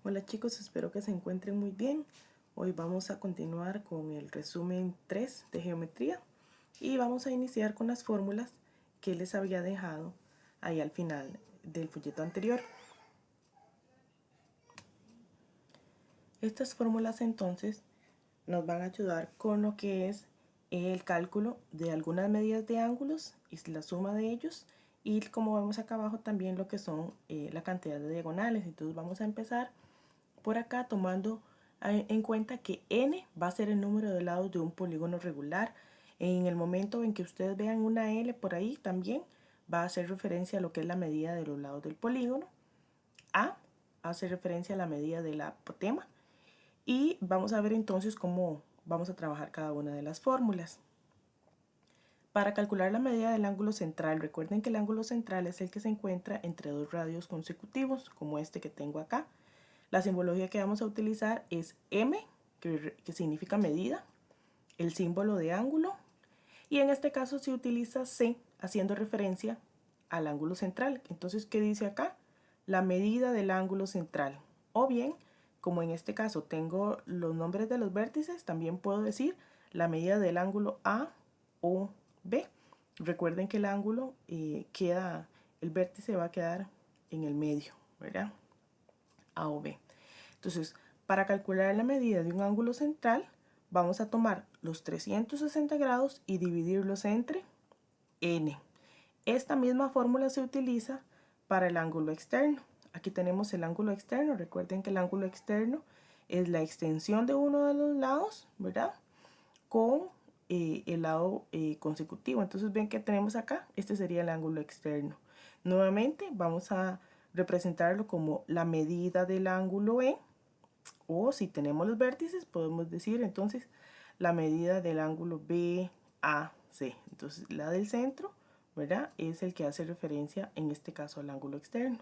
Hola chicos, espero que se encuentren muy bien. Hoy vamos a continuar con el resumen 3 de geometría y vamos a iniciar con las fórmulas que les había dejado ahí al final del folleto anterior. Estas fórmulas entonces nos van a ayudar con lo que es el cálculo de algunas medidas de ángulos y la suma de ellos, y como vemos acá abajo también lo que son la cantidad de diagonales. Entonces vamos a empezar por acá tomando en cuenta que n va a ser el número de lados de un polígono regular. En el momento en que ustedes vean una L por ahí también va a hacer referencia a lo que es la medida de los lados del polígono. A hace referencia a la medida de la apotema. Y vamos a ver entonces cómo vamos a trabajar cada una de las fórmulas. Para calcular la medida del ángulo central, recuerden que el ángulo central es el que se encuentra entre dos radios consecutivos, como este que tengo acá. La simbología que vamos a utilizar es M, que significa medida, el símbolo de ángulo, y en este caso se utiliza C, haciendo referencia al ángulo central. Entonces, ¿qué dice acá? La medida del ángulo central. O bien, como en este caso tengo los nombres de los vértices, también puedo decir la medida del ángulo A o B. Recuerden que el ángulo el vértice va a quedar en el medio, ¿verdad? A o B. Entonces, para calcular la medida de un ángulo central, vamos a tomar los 360 grados y dividirlos entre n. Esta misma fórmula se utiliza para el ángulo externo. Aquí tenemos el ángulo externo. Recuerden que el ángulo externo es la extensión de uno de los lados, ¿verdad? Con el lado consecutivo. Entonces ven que tenemos acá, este sería el ángulo externo. Nuevamente vamos a representarlo como la medida del ángulo E, o si tenemos los vértices podemos decir entonces la medida del ángulo BAC. Entonces la del centro, ¿verdad? Es el que hace referencia en este caso al ángulo externo.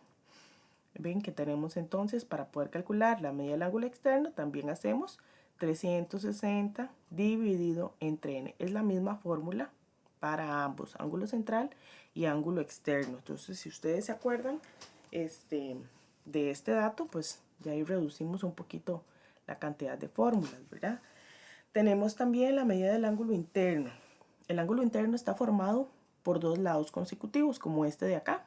Ven que tenemos entonces, para poder calcular la medida del ángulo externo, también hacemos 360 dividido entre n. Es la misma fórmula para ambos, ángulo central y ángulo externo. Entonces, si ustedes se acuerdan de este dato, pues ya ahí reducimos un poquito la cantidad de fórmulas, ¿verdad? Tenemos también la medida del ángulo interno. El ángulo interno está formado por dos lados consecutivos, como este de acá.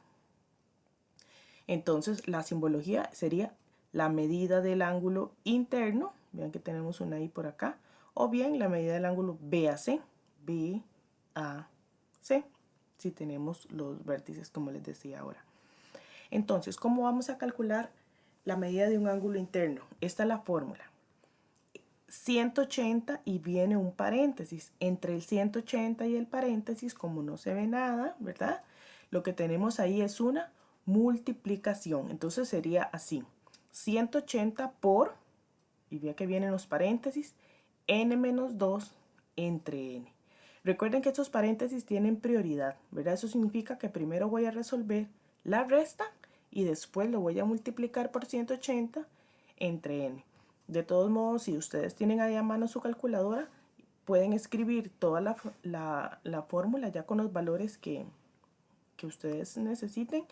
Entonces, la simbología sería la medida del ángulo interno, vean que tenemos una I por acá, o bien la medida del ángulo BAC, BAC, si tenemos los vértices como les decía ahora. Entonces, ¿cómo vamos a calcular la medida de un ángulo interno? Esta es la fórmula. 180 y viene un paréntesis. Entre el 180 y el paréntesis, como no se ve nada, ¿verdad? Lo que tenemos ahí es una multiplicación. Entonces sería así. 180 por, y vea que vienen los paréntesis, n menos 2 entre n. Recuerden que estos paréntesis tienen prioridad, ¿verdad? Eso significa que primero voy a resolver la resta y después lo voy a multiplicar por 180 entre n. De todos modos, si ustedes tienen ahí a mano su calculadora, pueden escribir toda la fórmula ya con los valores que ustedes necesiten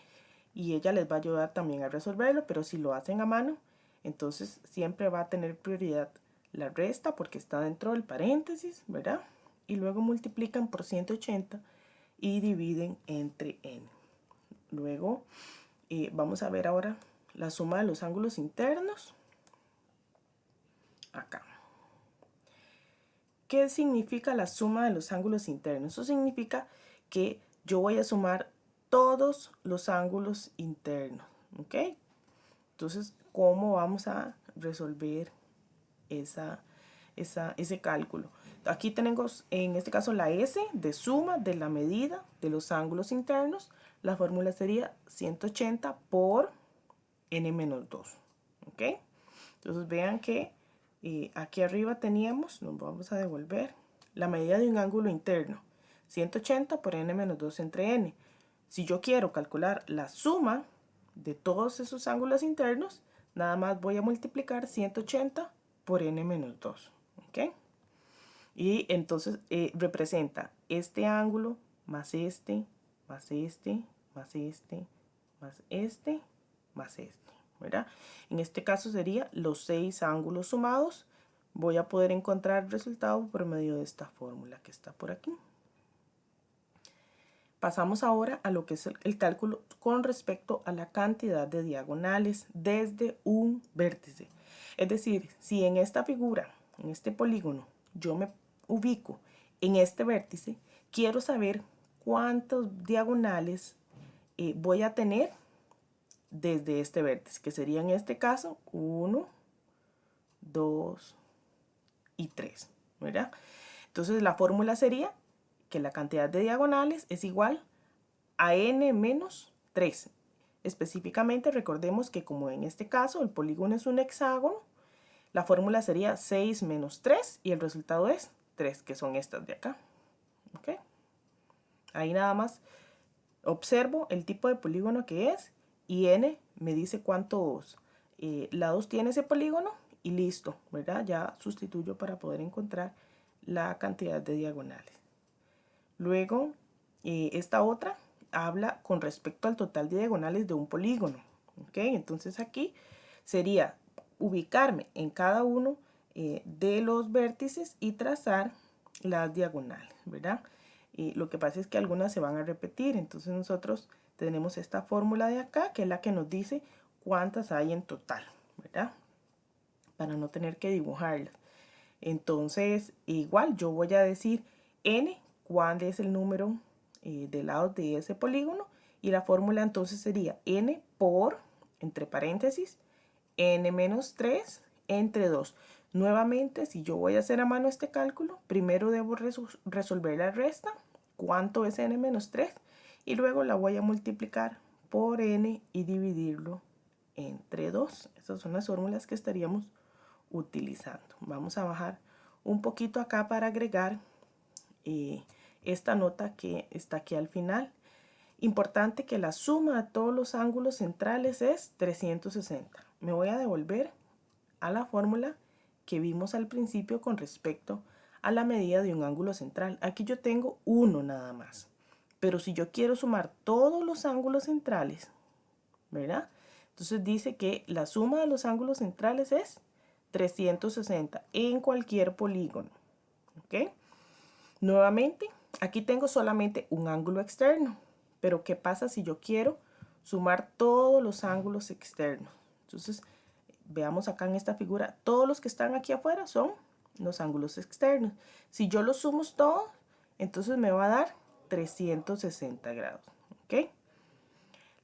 y ella les va a ayudar también a resolverlo, pero si lo hacen a mano, entonces siempre va a tener prioridad la resta porque está dentro del paréntesis, ¿verdad? Y luego multiplican por 180 y dividen entre n. Luego vamos a ver ahora la suma de los ángulos internos. Acá. ¿Qué significa la suma de los ángulos internos? Eso significa que yo voy a sumar todos los ángulos internos, ¿ok? Entonces, ¿cómo vamos a resolver ese cálculo? Aquí tenemos, en este caso, la S de suma de la medida de los ángulos internos. La fórmula sería 180 por n menos 2, ¿ok? Entonces, vean que aquí arriba teníamos, nos vamos a devolver, la medida de un ángulo interno, 180 por n menos 2 entre n. Si yo quiero calcular la suma de todos esos ángulos internos, nada más voy a multiplicar 180 por n menos 2, ¿ok? Y entonces representa este ángulo más este, más este, más este, más este, más este, ¿verdad? En este caso sería los 6 ángulos sumados. Voy a poder encontrar el resultado por medio de esta fórmula que está por aquí. Pasamos ahora a lo que es el cálculo con respecto a la cantidad de diagonales desde un vértice. Es decir, si en esta figura, en este polígono, yo me ubico en este vértice, quiero saber cuántos diagonales voy a tener desde este vértice, que sería en este caso 1, 2 y 3, ¿verdad? Entonces la fórmula sería que la cantidad de diagonales es igual a n menos 3. Específicamente recordemos que como en este caso el polígono es un hexágono, la fórmula sería 6 menos 3 y el resultado es 3, que son estas de acá. ¿Okay? Ahí nada más observo el tipo de polígono que es y n me dice cuántos lados tiene ese polígono y listo, ¿verdad? Ya sustituyo para poder encontrar la cantidad de diagonales. Luego, esta otra habla con respecto al total de diagonales de un polígono. ¿Ok? Entonces aquí sería ubicarme en cada uno de los vértices y trazar las diagonales, ¿verdad? Lo que pasa es que algunas se van a repetir, entonces nosotros tenemos esta fórmula de acá, que es la que nos dice cuántas hay en total, ¿verdad? Para no tener que dibujarlas. Entonces, igual yo voy a decir n, cuál es el número de lados de ese polígono, y la fórmula entonces sería n por, entre paréntesis, n menos 3 entre 2. Nuevamente, si yo voy a hacer a mano este cálculo, primero debo resolver la resta, cuánto es n menos 3, y luego la voy a multiplicar por n y dividirlo entre 2. Esas son las fórmulas que estaríamos utilizando. Vamos a bajar un poquito acá para agregar esta nota que está aquí al final. Importante que la suma de todos los ángulos centrales es 360. Me voy a devolver a la fórmula que vimos al principio con respecto a la medida de un ángulo central. Aquí yo tengo uno nada más. Pero si yo quiero sumar todos los ángulos centrales, ¿verdad? Entonces dice que la suma de los ángulos centrales es 360 en cualquier polígono. ¿Ok? Nuevamente, aquí tengo solamente un ángulo externo. Pero ¿qué pasa si yo quiero sumar todos los ángulos externos? Entonces, veamos acá en esta figura, todos los que están aquí afuera son los ángulos externos. Si yo los sumo todos, entonces me va a dar 360 grados. ¿Ok?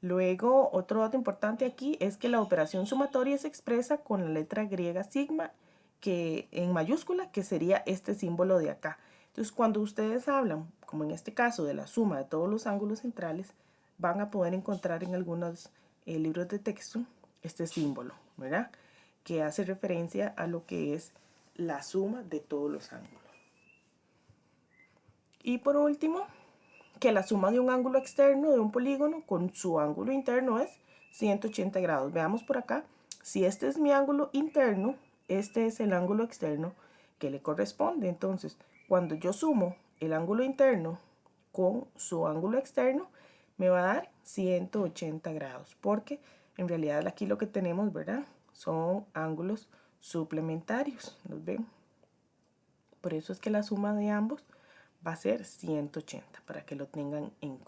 Luego, otro dato importante aquí es que la operación sumatoria se expresa con la letra griega sigma, que en mayúscula, que sería este símbolo de acá. Entonces, cuando ustedes hablan, como en este caso, de la suma de todos los ángulos centrales, van a poder encontrar en algunos libros de texto este símbolo, ¿verdad? Que hace referencia a lo que es la suma de todos los ángulos. Y por último, que la suma de un ángulo externo de un polígono con su ángulo interno es 180 grados. Veamos por acá, si este es mi ángulo interno, este es el ángulo externo que le corresponde. Entonces, cuando yo sumo el ángulo interno con su ángulo externo, me va a dar 180 grados, porque en realidad aquí lo que tenemos, ¿verdad? Son ángulos suplementarios, ¿los ven? Por eso es que la suma de ambos va a ser 180, para que lo tengan en cuenta.